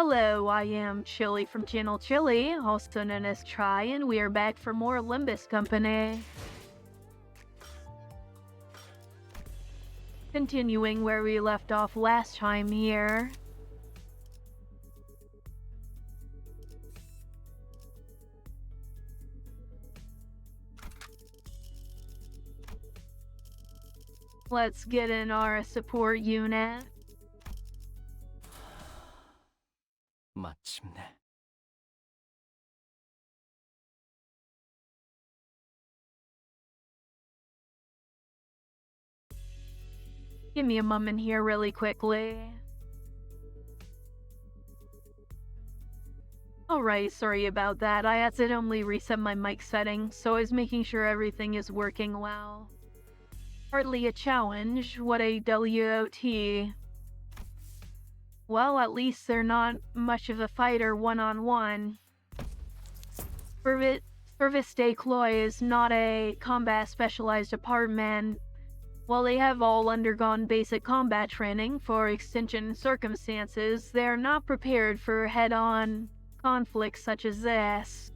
Hello, I am Chylli from channel Chylli, also known as Try, and we are back for more Limbus Company. Continuing where we left off last time here. Let's get in our support unit. 마침내. Give me a moment here really quickly. Alright, sorry about that. I accidentally reset my mic settings, so I was making sure everything is working well. Hardly a challenge. What a WOT. Well, at least they're not much of a fighter one-on-one. Service de Cloy is not a combat-specialized department. While they have all undergone basic combat training for extension circumstances, they are not prepared for head-on conflicts such as this.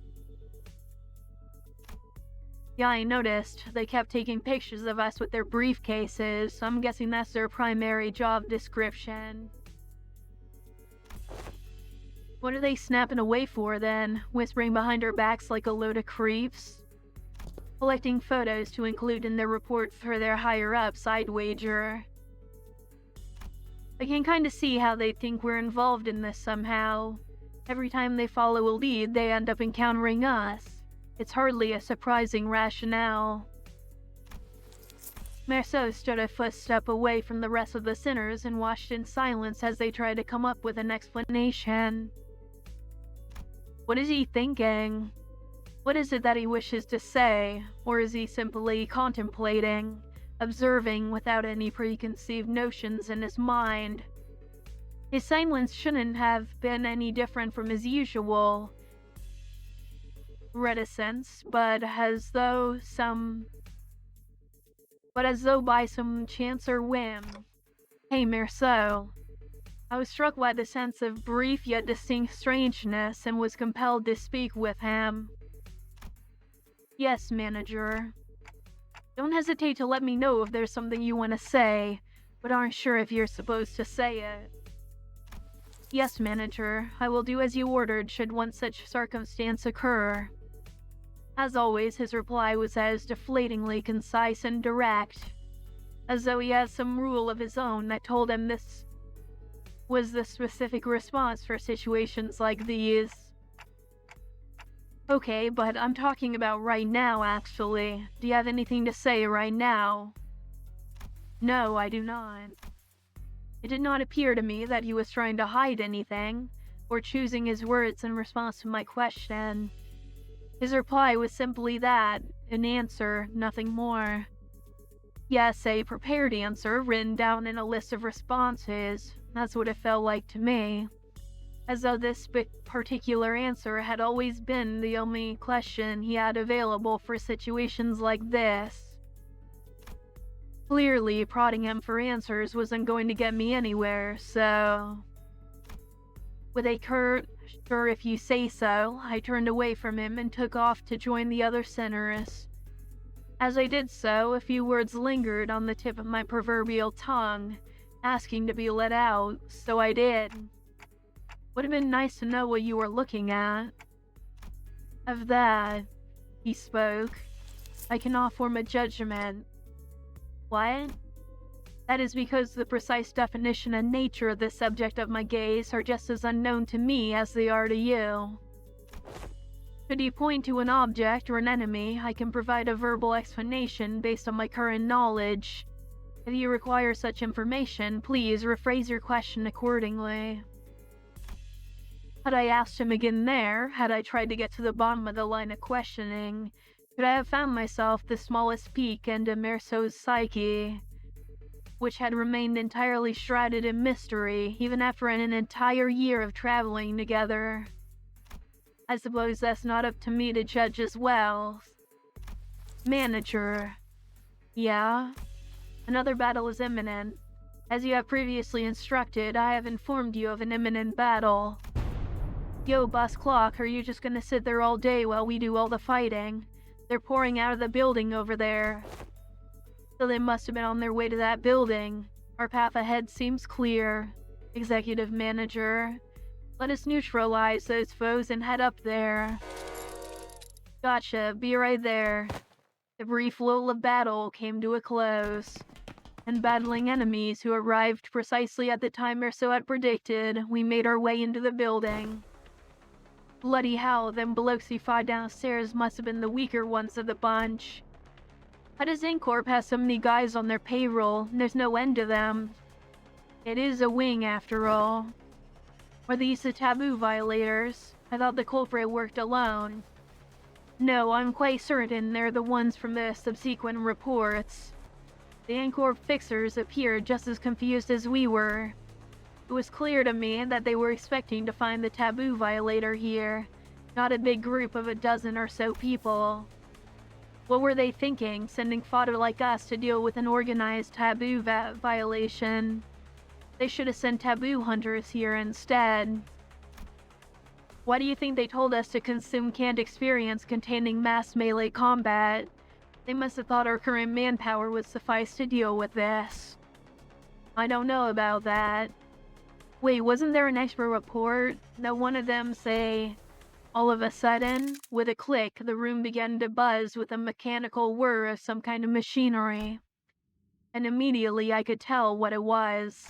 Yeah, I noticed. They kept taking pictures of us with their briefcases, so I'm guessing that's their primary job description. What are they snapping away for then? Whispering behind our backs like a load of creeps? Collecting photos to include in their report for their higher-ups, I'd wager. I can kinda see how they think we're involved in this somehow. Every time they follow a lead, they end up encountering us. It's hardly a surprising rationale. Merceau stood a footstep away from the rest of the sinners and watched in silence as they tried to come up with an explanation. What is he thinking? What is it that he wishes to say? Or is he simply contemplating, observing without any preconceived notions in his mind? His silence shouldn't have been any different from his usual reticence, but as though by some chance or whim. Hey, Merceau. I was struck by the sense of brief yet distinct strangeness and was compelled to speak with him. Yes, manager. Don't hesitate to let me know if there's something you want to say, but aren't sure if you're supposed to say it. Yes, manager. I will do as you ordered should one such circumstance occur. As always, his reply was as deflatingly concise and direct, as though he had some rule of his own that told him this was the specific response for situations like these. Okay, but I'm talking about right now, actually. Do you have anything to say right now? No, I do not. It did not appear to me that he was trying to hide anything, or choosing his words in response to my question. His reply was simply that, an answer, nothing more. Yes, a prepared answer written down in a list of responses. That's what it felt like to me. As though this particular answer had always been the only question he had available for situations like this. Clearly, prodding him for answers wasn't going to get me anywhere, so... With a curt, sure if you say so, I turned away from him and took off to join the other sinners. As I did so, a few words lingered on the tip of my proverbial tongue, asking to be let out, so I did. Would have been nice to know what you were looking at. Of that, he spoke, I cannot form a judgment. What? That is because the precise definition and nature of the subject of my gaze are just as unknown to me as they are to you. Should you point to an object or an enemy, I can provide a verbal explanation based on my current knowledge. If you require such information, please rephrase your question accordingly. Had I asked him again there, had I tried to get to the bottom of the line of questioning, could I have found myself the smallest peek into Merceau's psyche, which had remained entirely shrouded in mystery, even after an entire year of traveling together. I suppose that's not up to me to judge as well. Manager. Yeah? Another battle is imminent. As you have previously instructed, I have informed you of an imminent battle. Yo, boss clock, are you just gonna sit there all day while we do all the fighting? They're pouring out of the building over there. So they must have been on their way to that building. Our path ahead seems clear. Executive Manager. Let us neutralize those foes and head up there. Gotcha, be right there. The brief lull of battle came to a close, and battling enemies who arrived precisely at the time Erso had predicted, we made our way into the building. Bloody hell, them blokes he fought downstairs must have been the weaker ones of the bunch. How does Incorp have so many guys on their payroll, and there's no end to them? It is a wing, after all. Are these the taboo violators? I thought the culprit worked alone. No, I'm quite certain they're the ones from the subsequent reports. The Incorp fixers appeared just as confused as we were. It was clear to me that they were expecting to find the taboo violator here, not a big group of a dozen or so people. What were they thinking, sending fodder like us to deal with an organized taboo violation? They should have sent taboo hunters here instead. Why do you think they told us to consume canned experience containing mass melee combat? They must have thought our current manpower would suffice to deal with this. I don't know about that. Wait, wasn't there an expert report that one of them say, all of a sudden, with a click, the room began to buzz with a mechanical whir of some kind of machinery. And immediately I could tell what it was.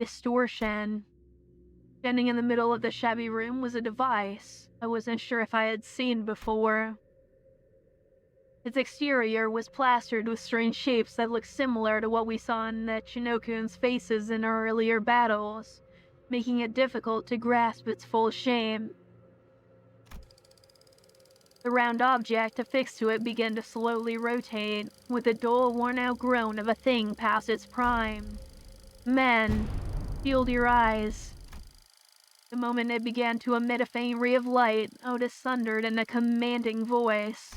Distortion. Standing in the middle of the shabby room was a device I wasn't sure if I had seen before. Its exterior was plastered with strange shapes that looked similar to what we saw in the Chinokun's faces in our earlier battles, making it difficult to grasp its full shape. The round object affixed to it began to slowly rotate, with a dull, worn-out groan of a thing past its prime. Men, shield your eyes. The moment it began to emit a faint ray of light, Otis thundered in a commanding voice.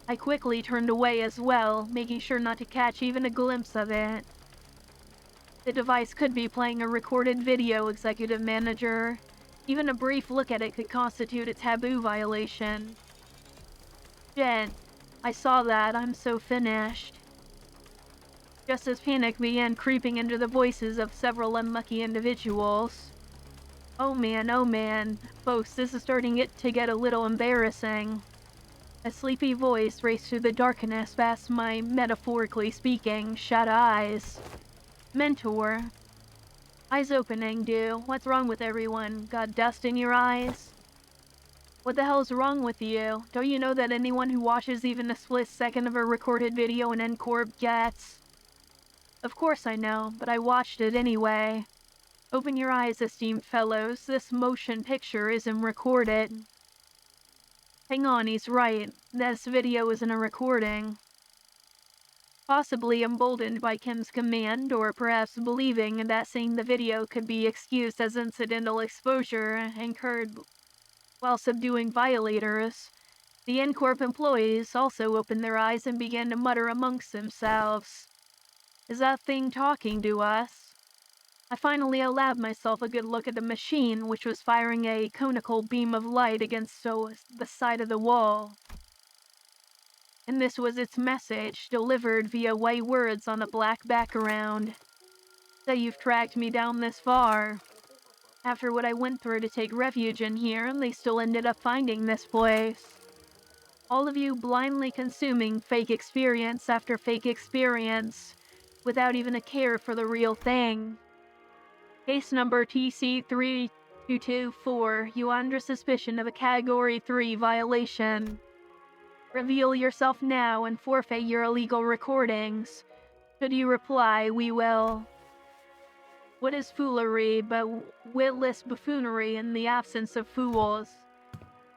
I quickly turned away as well, making sure not to catch even a glimpse of it. The device could be playing a recorded video, Executive Manager. Even a brief look at it could constitute a taboo violation. Shit, I saw that, I'm so finished. Just as panic began creeping into the voices of several unlucky individuals. Oh man, folks, this is starting to get a little embarrassing. A sleepy voice raced through the darkness past my, metaphorically speaking, shut eyes. Mentor. Eyes opening, dude. What's wrong with everyone? Got dust in your eyes? What the hell's wrong with you? Don't you know that anyone who watches even a split second of a recorded video in Ncorp gets? Of course I know, but I watched it anyway. Open your eyes, esteemed fellows. This motion picture isn't recorded. Hang on, he's right. This video isn't a recording. Possibly emboldened by Kim's command, or perhaps believing that seeing the video could be excused as incidental exposure incurred while subduing violators, the Ncorp employees also opened their eyes and began to mutter amongst themselves. Is that thing talking to us? I finally allowed myself a good look at the machine, which was firing a conical beam of light against the side of the wall. And this was its message, delivered via white words on a black background. So you've tracked me down this far. After what I went through to take refuge in here, they still ended up finding this place. All of you blindly consuming fake experience after fake experience, without even a care for the real thing. Case number TC3224, you are under suspicion of a Category 3 violation. Reveal yourself now and forfeit your illegal recordings. Should you reply, we will. What is foolery but witless buffoonery in the absence of fools?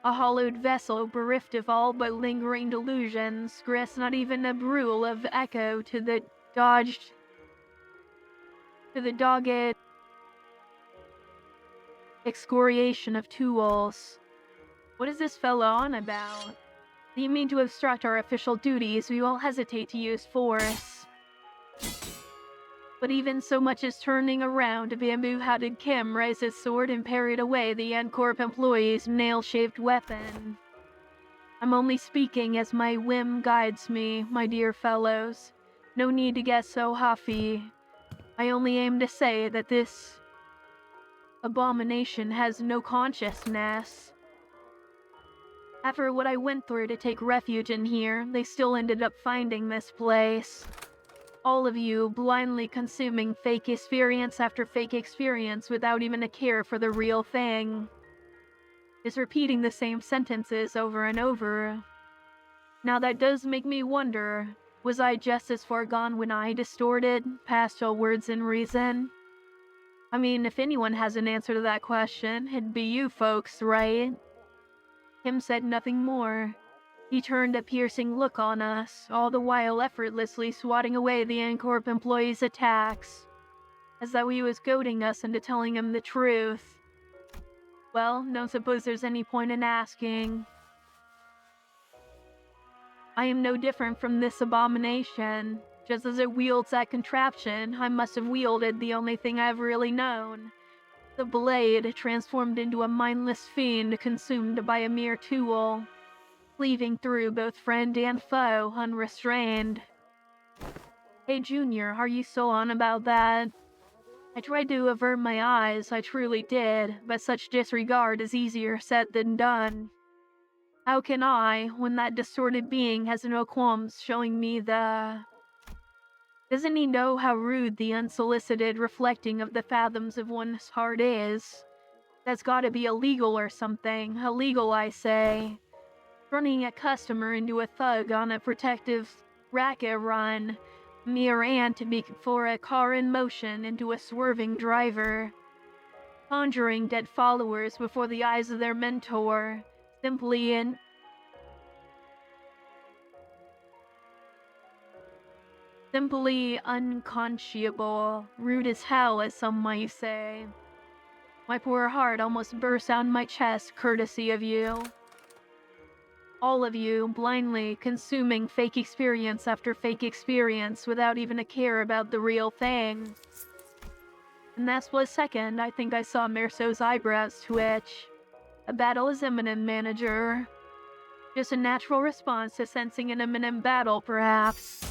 A hollowed vessel bereft of all but lingering delusions, grants not even a bruit of echo to the dogged excoriation of tools. What is this fellow on about? Do you mean to obstruct our official duties? We won't hesitate to use force. But even so much as turning around, bamboo-hatted Kim raised his sword and parried away the N-Corp employee's nail-shaped weapon. I'm only speaking as my whim guides me, my dear fellows. No need to get so huffy. I only aim to say that this abomination has no consciousness. After what I went through to take refuge in here, they still ended up finding this place. All of you blindly consuming fake experience after fake experience without even a care for the real thing. Just repeating the same sentences over and over. Now that does make me wonder, was I just as far gone when I distorted past all words and reason? I mean, if anyone has an answer to that question, it'd be you folks, right? Kim said nothing more. He turned a piercing look on us, all the while effortlessly swatting away the N-Corp employee's attacks, as though he was goading us into telling him the truth. Well, don't suppose there's any point in asking. I am no different from this abomination. Just as it wields that contraption, I must have wielded the only thing I've really known. The blade, transformed into a mindless fiend consumed by a mere tool, cleaving through both friend and foe unrestrained. Hey Junior, are you still on about that? I tried to avert my eyes, I truly did, but such disregard is easier said than done. How can I, when that distorted being has no qualms showing me the... Doesn't he know how rude the unsolicited reflecting of the fathoms of one's heart is? That's gotta be illegal or something. Illegal, I say. Turning a customer into a thug on a protective racket run. Mere ant before a car in motion into a swerving driver. Conjuring dead followers before the eyes of their mentor. Simply unconscionable, rude as hell, as some might say. My poor heart almost burst out in my chest, courtesy of you. All of you, blindly consuming fake experience after fake experience without even a care about the real thing. In that split second, I think I saw Merceau's eyebrows twitch. A battle is imminent, manager. Just a natural response to sensing an imminent battle, perhaps.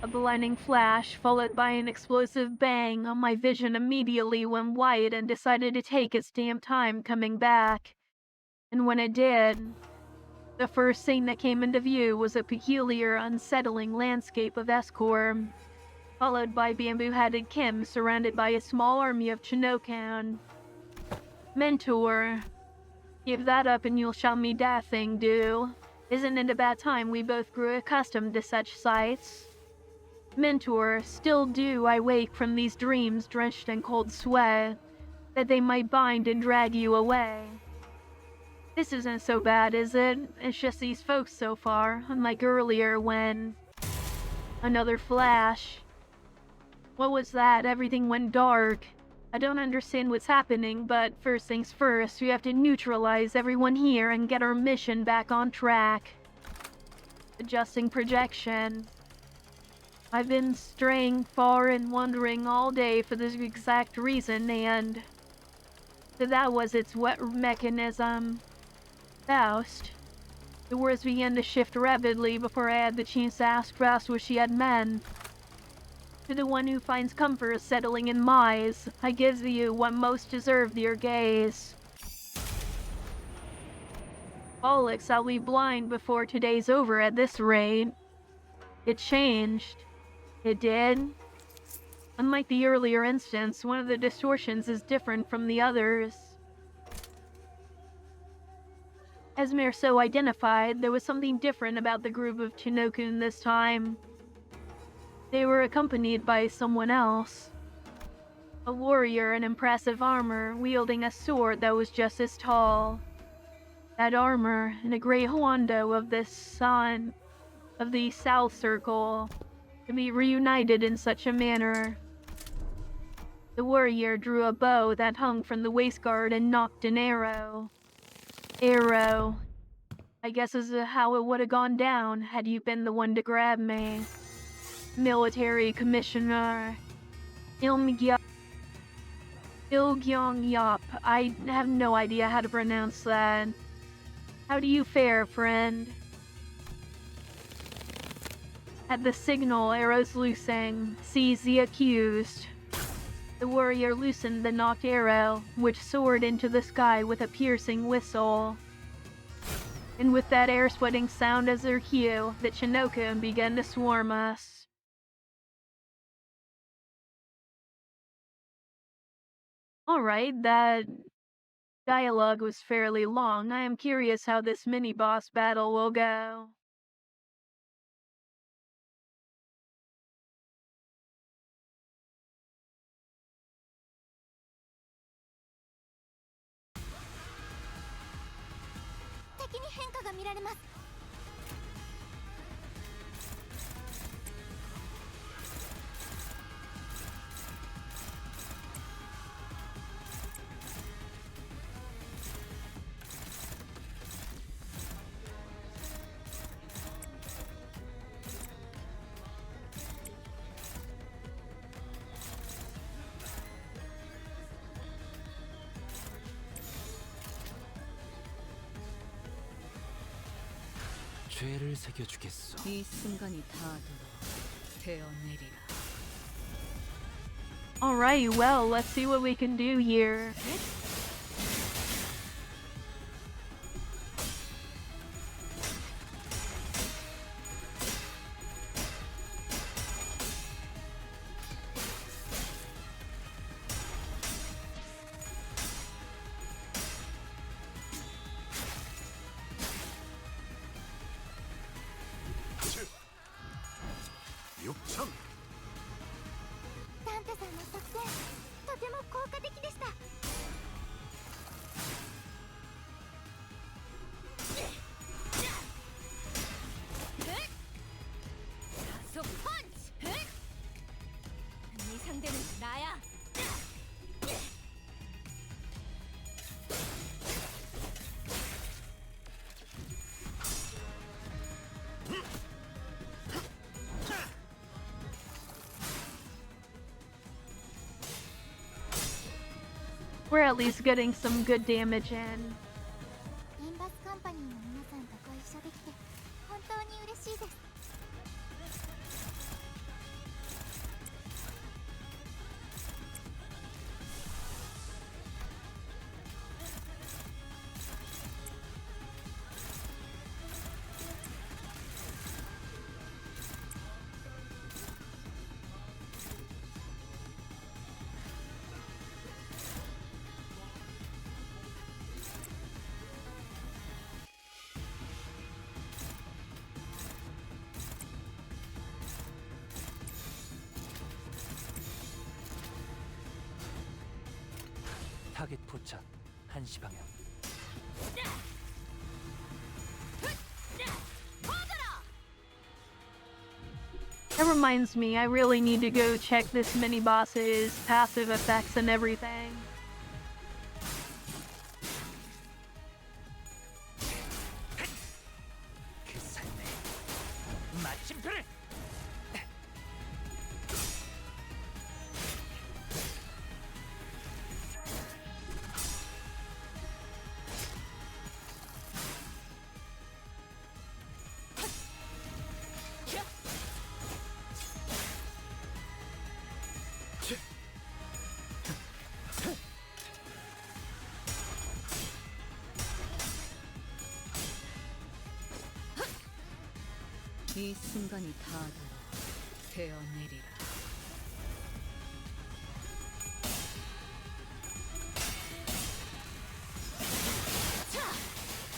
A blinding flash, followed by an explosive bang, on my vision immediately went white and decided to take its damn time coming back. And when it did, the first thing that came into view was a peculiar, unsettling landscape of Escor, followed by bamboo-hatted Kim surrounded by a small army of Chinokan. Mentor, give that up and you'll shout me that thing, do. Isn't it about time we both grew accustomed to such sights? Mentor, still do I wake from these dreams drenched in cold sweat, that they might bind and drag you away. This isn't so bad, is it? It's just these folks so far, unlike earlier when... Another flash. What was that? Everything went dark. I don't understand what's happening, but first things first, we have to neutralize everyone here and get our mission back on track. Adjusting projection. I've been straying far and wandering all day for this exact reason, and... So that was its wet mechanism. Faust. The words began to shift rapidly before I had the chance to ask Faust what she had meant. To the one who finds comfort settling in mice, I give you what most deserve your gaze. Bollocks, I'll be blind before today's over at this rate. It changed. It did. Unlike the earlier instance, one of the distortions is different from the others. As Merceau identified, there was something different about the group of Chinokun this time. They were accompanied by someone else. A warrior in impressive armor, wielding a sword that was just as tall. That armor, and a great hondo of the sun, of the South Circle, to be reunited in such a manner. The warrior drew a bow that hung from the waistguard and knocked an arrow. Arrow. I guess is how it would have gone down had you been the one to grab me. Military commissioner. Ilgyong-yop. I have no idea how to pronounce that. How do you fare, friend? At the signal, arrows loosing. Seize the accused. The warrior loosened the knocked arrow, which soared into the sky with a piercing whistle. And with that air-sweating sound as their cue, the Chinook began to swarm us. Alright, that dialogue was fairly long. I am curious how this mini-boss battle will go. 죄를 새겨주겠소. 이 순간이 닿도록 되어내리라. Alright, well, let's see what we can do here. 상대는 나야. We're at least getting some good damage in. Limbus company の皆さんとご一緒できて本当に嬉しいです。 타겟 포착 1시 방향. That reminds me, I really need to go check this mini-boss's passive effects and everything. 그 삶의 마침표를. 이 순간이 닿도록 되어내리라.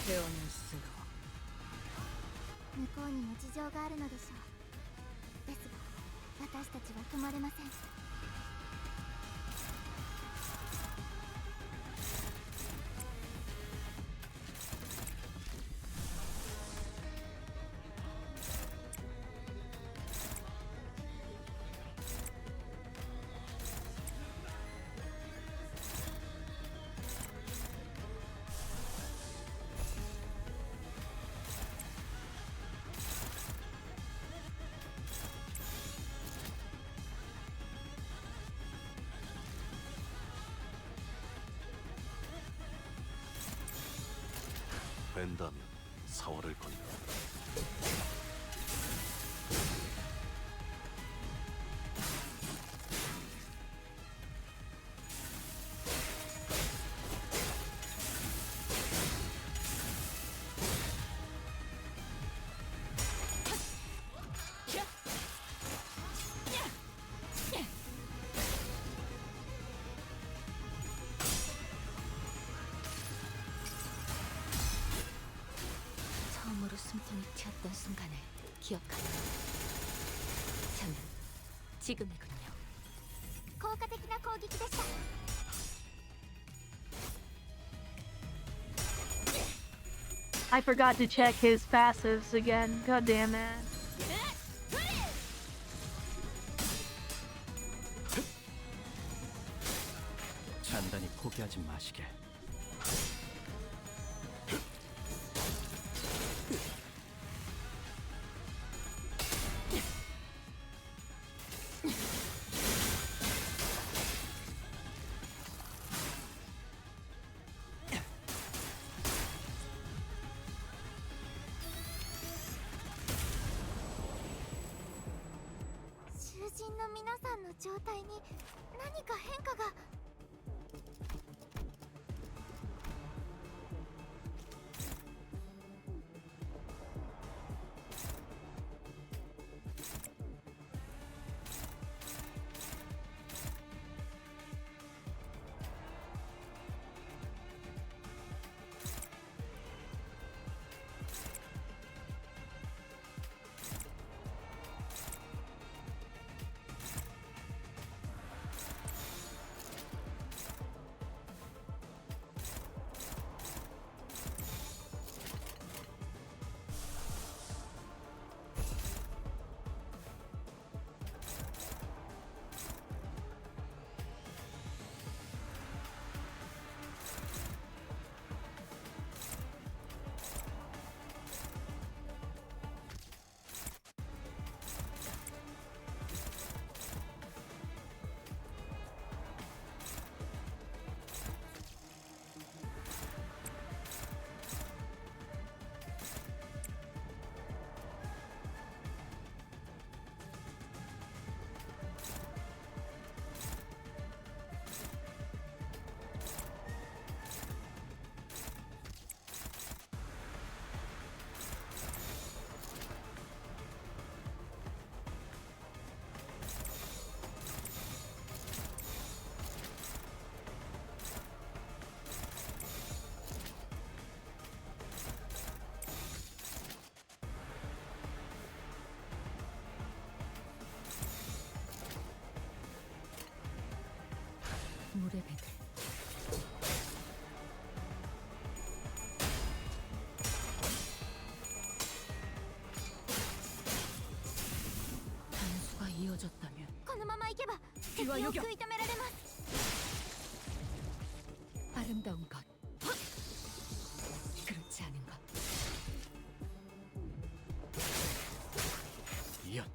되어낼 수가. 向こうにも事情があるのでしょう。ですが私たちは止まれません。 된다면 사활을 건다. 처음으로 숨통이 튀었던 순간을 기억하라. 저는 지금이군요. 効果的な攻撃でした. I forgot to check his passives again. God damn it. 단단히 포기하지 마시게.皆さんの状態に何か変化が。물의 배들. 단수가 이어졌다면 このまま行けば敵を食い止められます。 아름다운 것. 그렇지 않은 것. 이연.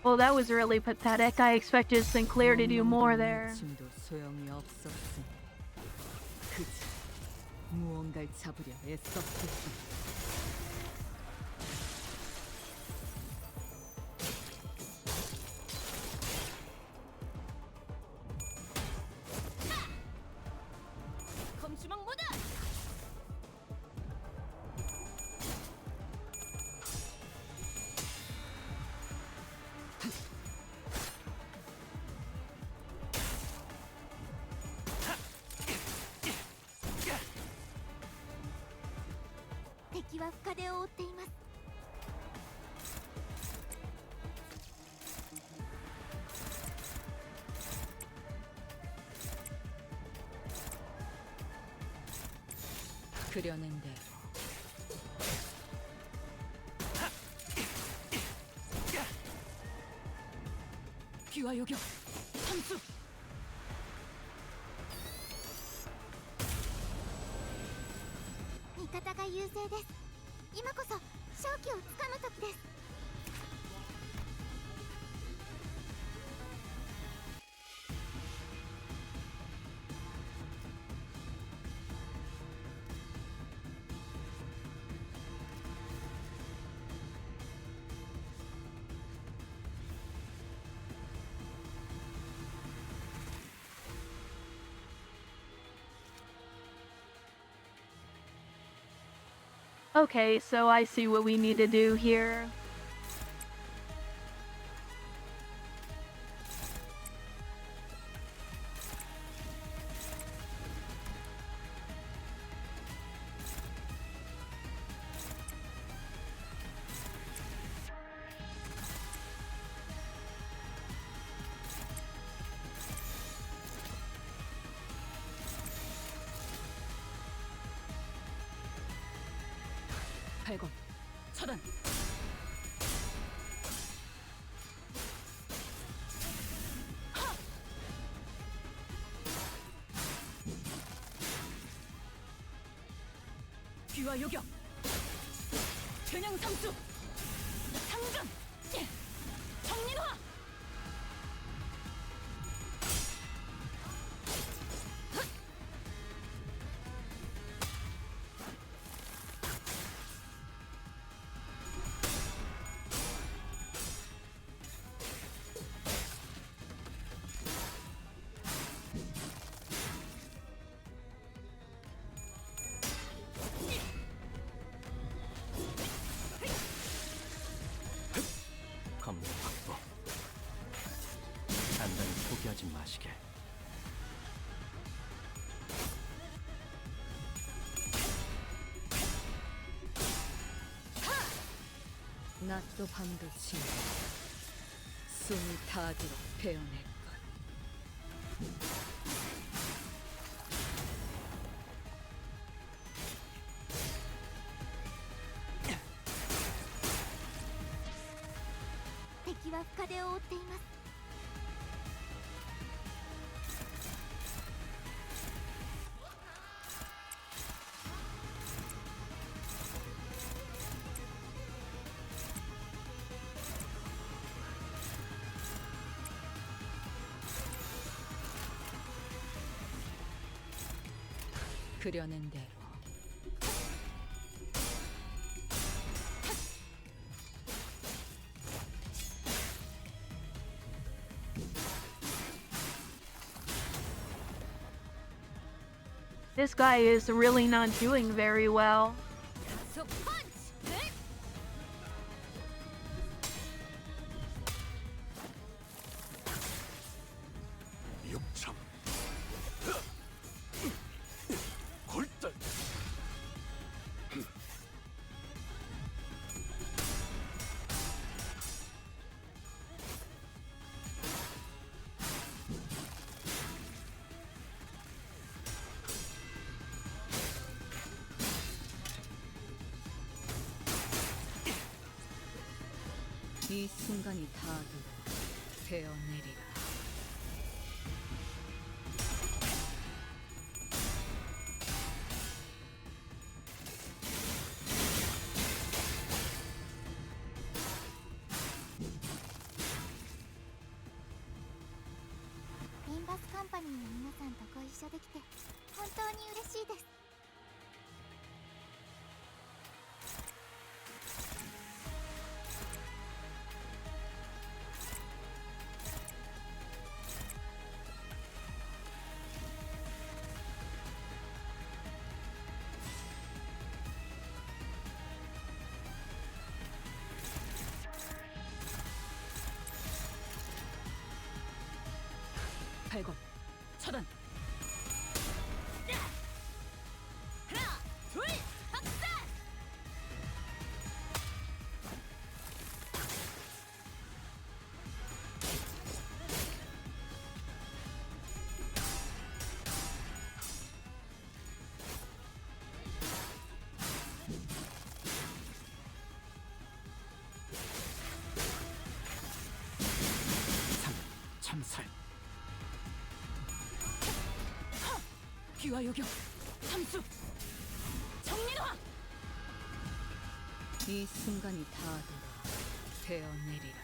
Well, that was really pathetic. I expected Sinclair to do more there. 침도 소용이 없었으니 그저 무언가를 잡으려 애썼겠지. 검주망 모드.敵は深手を負っています。 그려낸 대로 귀와 요격 선수. 味方が優勢です。今こそ勝機をつかむ時です。Okay, so I see what we need to do here. 발건. 차단. 귀와 요격. 균형 삼수. 상전. 정린화. 검문 확보. 단단히 포기하지 마시게. 낮도 밤도 지나 숨이 닿도록 베어낼 것.敵は深手を負っています。 그려낸 대로. This guy is really not doing very well. 소 펀치! 네? 육참 골단 이 순간이 닿도록 베어내리라. 림버스 컴퍼니の皆さんとご一緒できて本当に嬉しいです。 발건. 차단. 하나, 둘, 박살! 참살. 귀와 요격. 삼수. 정린화. 이 순간이 닿도록 베어내리라.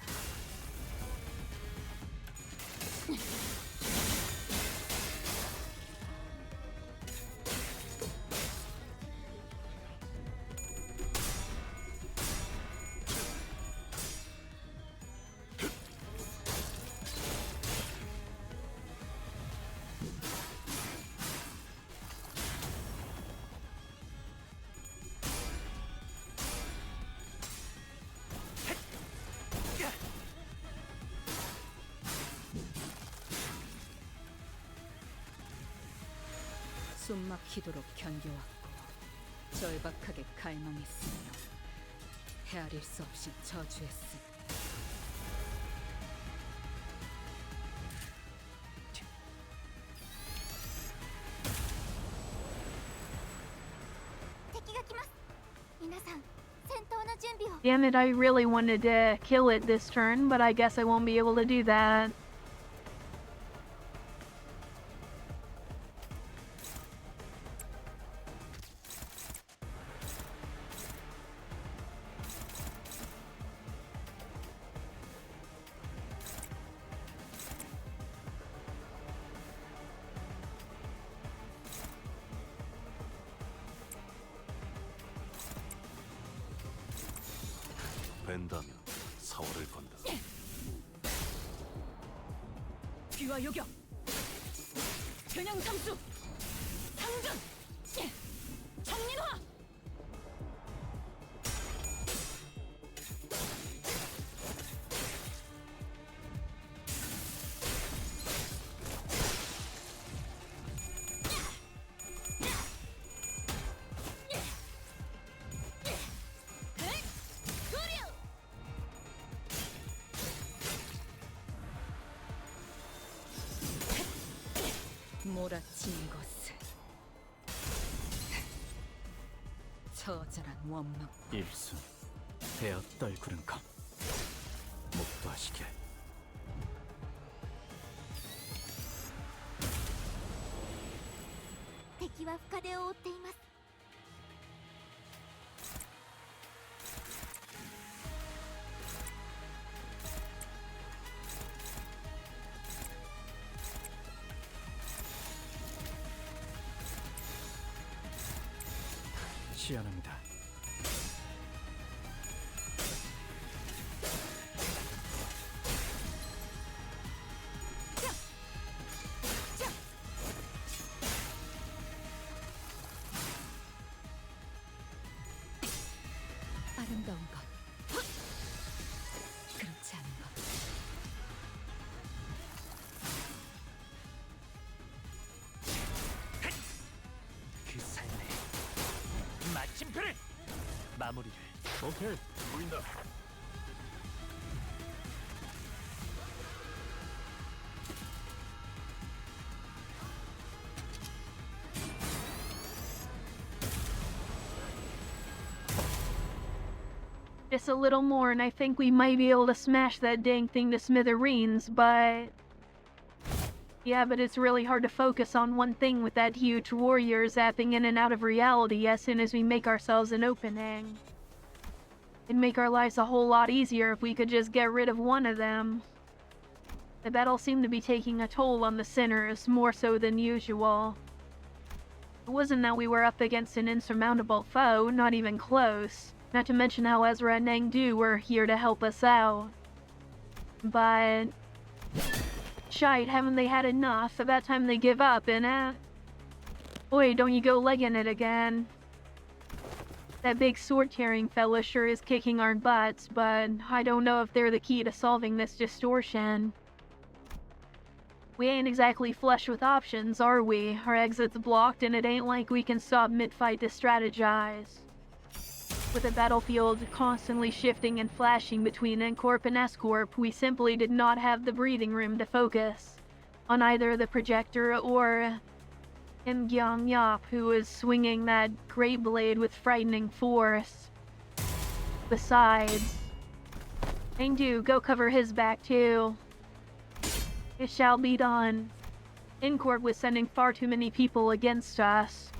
숨막히도록 견뎌왔고 절박하게 갈망했으며 헤아릴 수 없이 저주했으니 Damn it, I really wanted to kill it this turn, but I guess I won't be able to do that. 벤다면 사활을 건다. 귀와 요격 겨냥 삼수 상전 정민화 몰아치는 것은 처절한 원망 일순 베어 떨구는 감 목도하시게 敵は深手を負っています。 시연합니다. 아름다운 것 그렇지 않은 것 그 삶의 마침표를 마무리를. 오케이, 보인다. Just a little more, and I think we might be able to smash that dang thing to smithereens, but... Yeah, but it's really hard to focus on one thing with that huge warrior zapping in and out of reality as soon as we make ourselves an opening. It'd make our lives a whole lot easier if we could just get rid of one of them. The battle seemed to be taking a toll on the sinners, more so than usual. It wasn't that we were up against an insurmountable foe, not even close. Not to mention how Ezra and Nangdu were here to help us out. But... shite, haven't they had enough? About time they give up, innit? Boy, don't you go legging it again. That big sword-carrying fella sure is kicking our butts, but I don't know if they're the key to solving this distortion. We ain't exactly flush with options, are we? Our exit's blocked, and it ain't like we can stop mid-fight to strategize. With the battlefield constantly shifting and flashing between N-Corp and S-Corp, we simply did not have the breathing room to focus on either the projector or Im Gyang Yap, who was swinging that great blade with frightening force. Besides, Nangdu, go cover his back too. It shall be done. N-Corp was sending far too many people against us.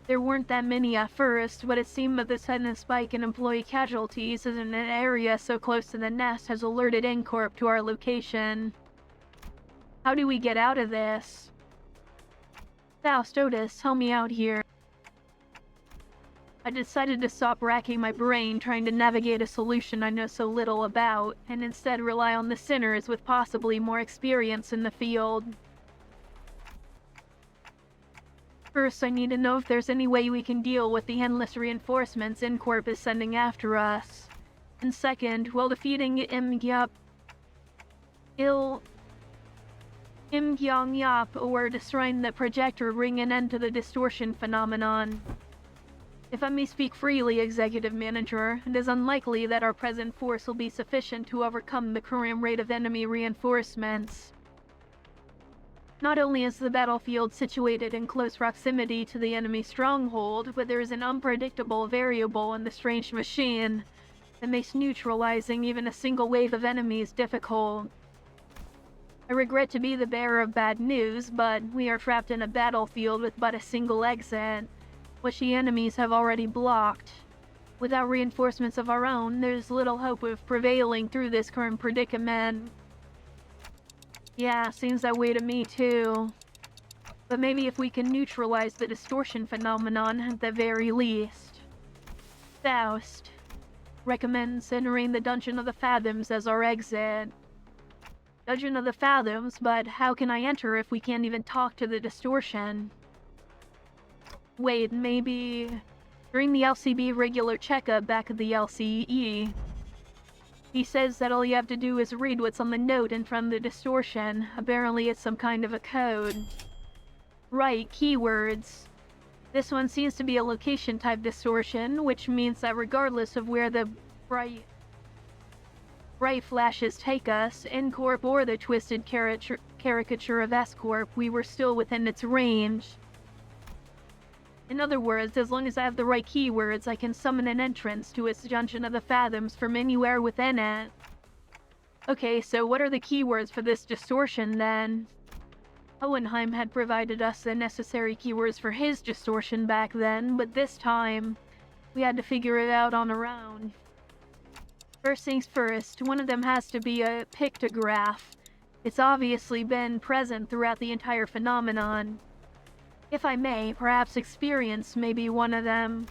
There weren't that many at first, but it seemed that the sudden spike in employee casualties in an area so close to the nest has alerted N-Corp to our location. How do we get out of this? Faust, Otis, help me out here. I decided to stop racking my brain trying to navigate a solution I know so little about, and instead rely on the sinners with possibly more experience in the field. First, I need to know if there's any way we can deal with the endless reinforcements N-Corp is sending after us. And second, will defeating Im Kyung Yap, or destroying the projector, bring an end to the distortion phenomenon. If I may speak freely, Executive Manager, it is unlikely that our present force will be sufficient to overcome the current rate of enemy reinforcements. Not only is the battlefield situated in close proximity to the enemy stronghold, but there is an unpredictable variable in the strange machine that makes neutralizing even a single wave of enemies difficult. I regret to be the bearer of bad news, but we are trapped in a battlefield with but a single exit, which the enemies have already blocked. Without reinforcements of our own, there's little hope of prevailing through this current predicament. Yeah, seems that way to me too. But maybe if we can neutralize the distortion phenomenon at the very least. Faust recommends entering the Dungeon of the Fathoms as our exit. Dungeon of the Fathoms, but how can I enter if we can't even talk to the distortion? Wait, maybe during the LCB regular checkup back at the LCE, he says that all you have to do is read what's on the note in front of the distortion. Apparently it's some kind of a code. Right, keywords. This one seems to be a location type distortion, which means that regardless of where the bright flashes take us, N-Corp or the twisted caricature of S-Corp, we were still within its range. In other words, as long as I have the right keywords, I can summon an entrance to its Dungeon of the Fathoms from anywhere within it. Okay, so what are the keywords for this distortion then? Hohenheim had provided us the necessary keywords for his distortion back then, but this time, we had to figure it out on our own. First things first, one of them has to be a pictograph. It's obviously been present throughout the entire phenomenon. If I may, perhaps experience may be one of them.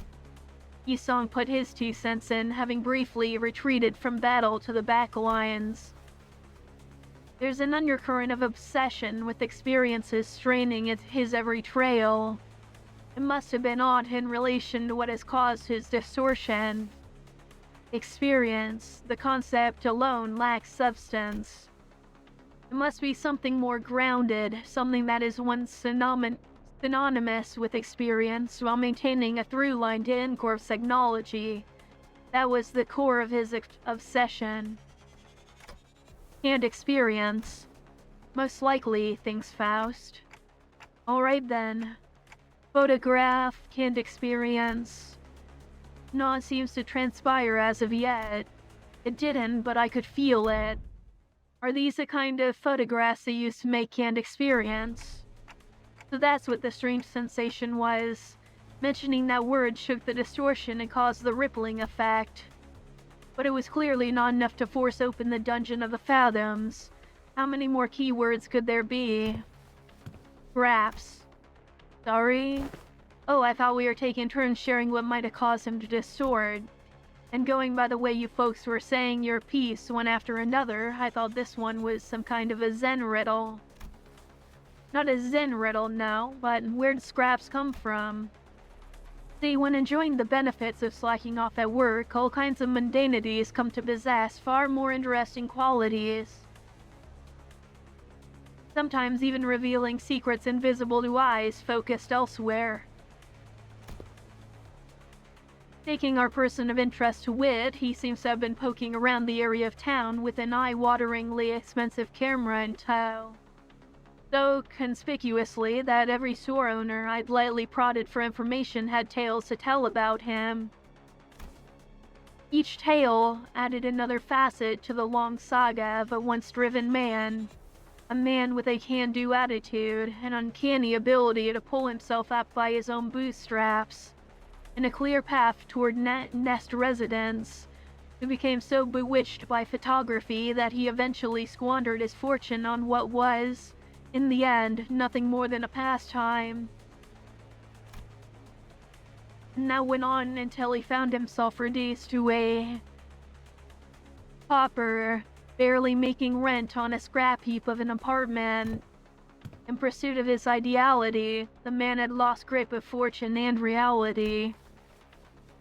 Yisong put his 2 cents in, having briefly retreated from battle to the back lines. There's an undercurrent of obsession with experiences straining at his every trail. It must have been odd in relation to what has caused his distortion. Experience, the concept alone lacks substance. It must be something more grounded, something that is once synonymous with experience while maintaining a through line to N-Corp's technology. That was the core of his obsession. And experience. Most likely, thinks Faust. Alright then. Photograph, canned experience. None seems to transpire as of yet. It didn't, but I could feel it. Are these the kind of photographs they used to make canned experience? So that's what the strange sensation was. Mentioning that word shook the distortion and caused the rippling effect. But it was clearly not enough to force open the Dungeon of the Fathoms. How many more keywords could there be? Graphs. Sorry? Oh, I thought we were taking turns sharing what might have caused him to distort. And going by the way you folks were saying your piece one after another, I thought this one was some kind of a Zen riddle. Not a Zen riddle, no, but where'd scraps come from? See, when enjoying the benefits of slacking off at work, all kinds of mundanities come to possess far more interesting qualities. Sometimes even revealing secrets invisible to eyes focused elsewhere. Taking our person of interest to wit, he seems to have been poking around the area of town with an eye-wateringly expensive camera in tow. So conspicuously that every store owner I'd lightly prodded for information had tales to tell about him. Each tale added another facet to the long saga of a once-driven man. A man with a can-do attitude, an uncanny ability to pull himself up by his own bootstraps, and a clear path toward nest residence, who became so bewitched by photography that he eventually squandered his fortune on what was, in the end, nothing more than a pastime. And that went on until he found himself reduced to a pauper, barely making rent on a scrap heap of an apartment. In pursuit of his ideality, the man had lost grip of fortune and reality.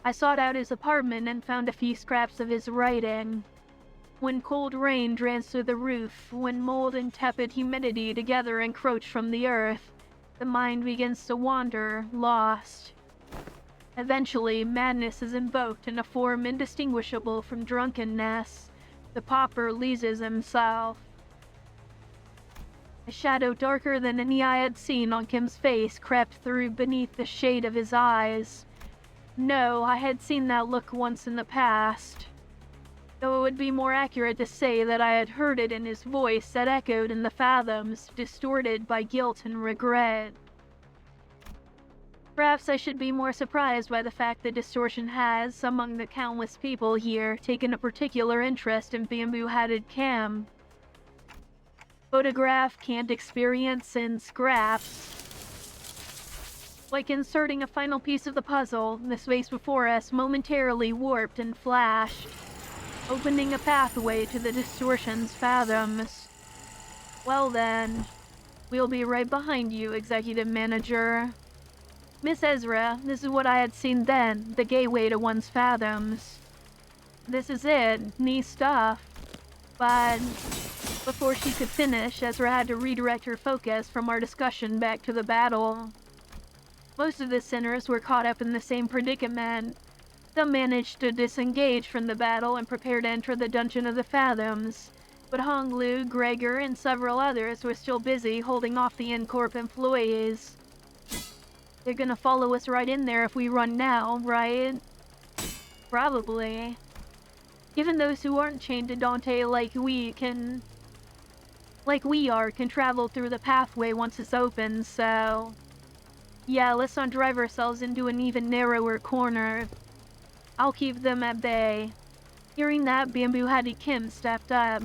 I sought out his apartment and found a few scraps of his writing. When cold rain drains through the roof, when mold and tepid humidity together encroach from the earth, the mind begins to wander, lost. Eventually, madness is invoked in a form indistinguishable from drunkenness. The pauper loses himself. A shadow darker than any I had seen on Kim's face crept through beneath the shade of his eyes. No, I had seen that look once in the past. Though it would be more accurate to say that I had heard it in his voice that echoed in the Fathoms, distorted by guilt and regret. Perhaps I should be more surprised by the fact that distortion has, among the countless people here, taken a particular interest in bamboo-hatted Kim. Photograph, canned experience, and scraps. Like inserting a final piece of the puzzle, the space before us momentarily warped and flashed, opening a pathway to the distortion's Fathoms. Well then, we'll be right behind you, Executive Manager. Miss Ezra, this is what I had seen then, the gateway to one's Fathoms. This is it, neat stuff. But before she could finish, Ezra had to redirect her focus from our discussion back to the battle. Most of the sinners were caught up in the same predicament. Some managed to disengage from the battle and prepare to enter the Dungeon of the Fathoms, but Honglu, Gregor, and several others were still busy holding off the Incorp employees. They're gonna follow us right in there if we run now, right? Probably. Given those who aren't chained to Dante like we are, can travel through the pathway once it's open, so... yeah, let's not drive ourselves into an even narrower corner. I'll keep them at bay. Hearing that, Bamboo-Hatted Kim stepped up.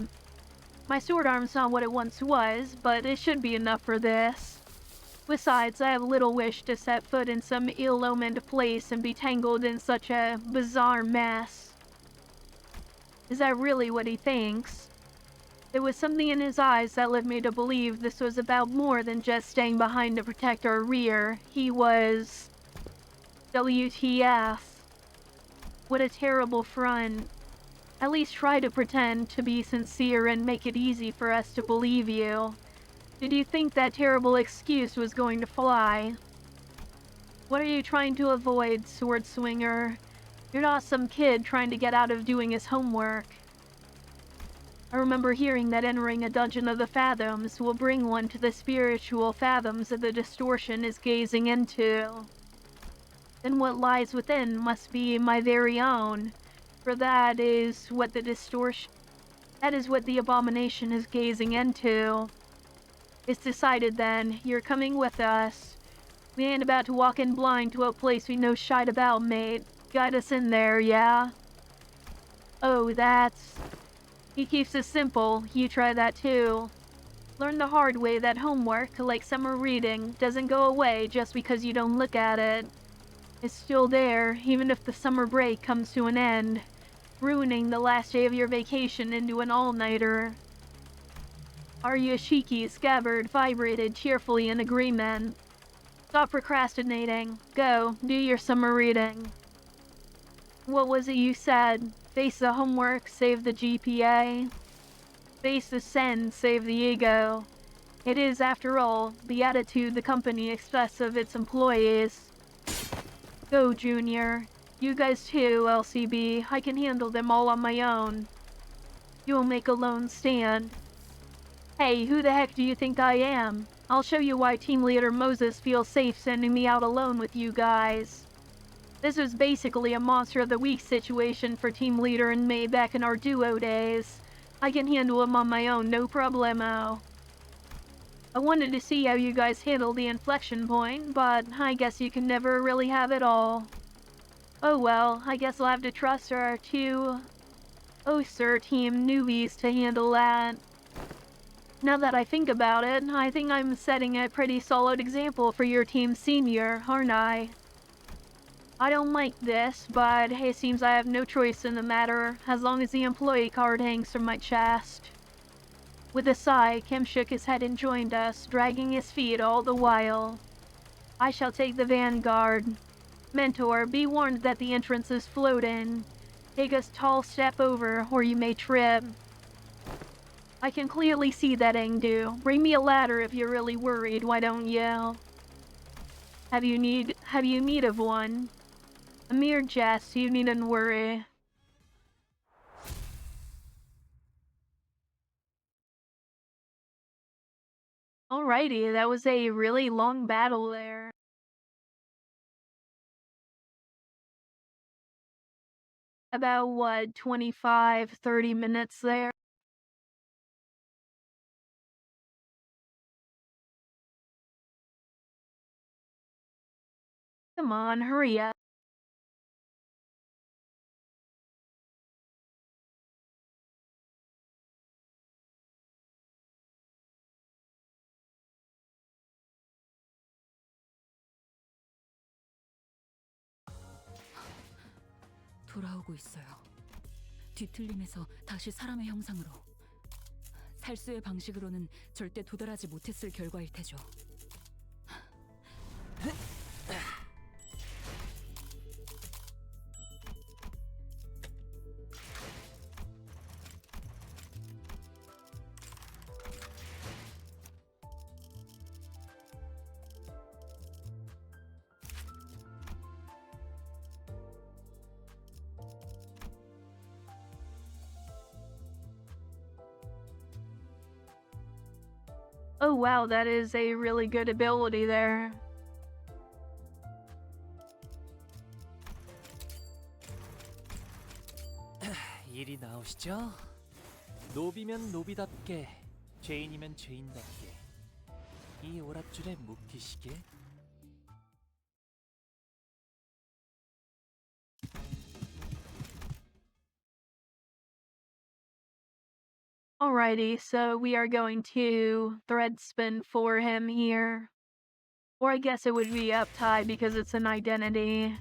My sword arm's not what it once was, but it should be enough for this. Besides, I have little wish to set foot in some ill-omened place and be tangled in such a bizarre mess. Is that really what he thinks? There was something in his eyes that led me to believe this was about more than just staying behind to protect our rear. He was... WTF. What a terrible front. At least try to pretend to be sincere and make it easy for us to believe you. Did you think that terrible excuse was going to fly? What are you trying to avoid, sword swinger? You're not some kid trying to get out of doing his homework. I remember hearing that entering a Dungeon of the Fathoms will bring one to the spiritual fathoms that the distortion is gazing into. Then what lies within must be my very own, for that is what the abomination is gazing into. It's decided then, you're coming with us. We ain't about to walk in blind to a place we know shite about, mate. Guide us in there, yeah? Oh, that's... He keeps it simple, you try that too. Learn the hard way that homework, like summer reading, doesn't go away just because you don't look at it. It's still there, even if the summer break comes to an end, ruining the last day of your vacation into an all-nighter. Aryashiki scabbard vibrated cheerfully in agreement. Stop procrastinating. Go, do your summer reading. What was it you said? Face the homework, save the GPA. Face the sin, save the ego. It is, after all, the attitude the company expects of its employees. Go, Junior. You guys too, LCB. I can handle them all on my own. You'll make a lone stand. Hey, who the heck do you think I am? I'll show you why Team Leader Moses feels safe sending me out alone with you guys. This was basically a Monster of the Week situation for Team Leader and me back in our duo days. I can handle him on my own, no problemo. I wanted to see how you guys handle the inflection point, but I guess you can never really have it all. Oh well, I guess I'll have to trust our two... oh sir, team newbies to handle that. Now that I think about it, I think I'm setting a pretty solid example for your team senior, aren't I? I don't like this, but it seems I have no choice in the matter, as long as the employee card hangs from my chest. With a sigh, Kim shook his head and joined us, dragging his feet all the while. I shall take the vanguard. Mentor, be warned that the entrance is floating. Take a tall step over, or you may trip. I can clearly see that, Engdu. Bring me a ladder if you're really worried, why don't you? Have you need of one? A mere jest, you needn't worry. Alrighty, that was a really long battle there. About what, 25, 30 minutes there? Come on, hurry up. 돌아오고 있어요. 뒤틀림에서 다시 사람의 형상으로. 살수의 방식으로는 절대 도달하지 못했을 결과일 테죠. Oh wow, that is a really good ability there. 이리 나오시죠. 노비면 노비답게, 죄인이면 죄인답게. 이 오랏줄에 묶이시게. Alrighty, so we are going to thread spin for him here. Or I guess it would be up tie because it's an identity.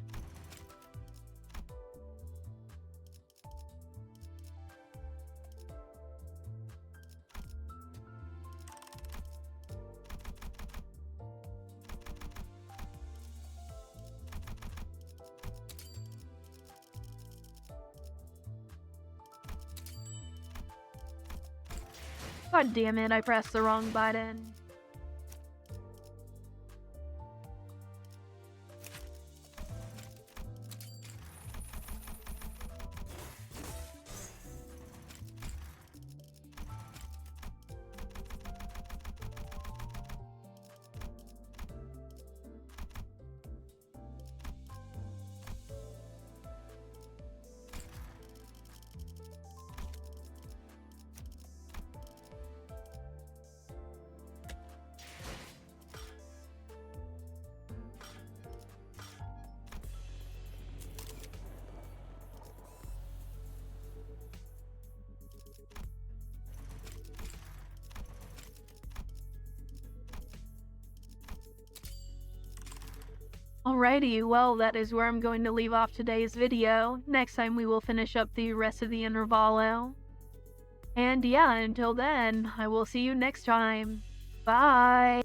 God damn it, I pressed the wrong button. Alrighty, well that is where I'm going to leave off today's video. Next time we will finish up the rest of the intervallo. And yeah, until then, I will see you next time. Bye!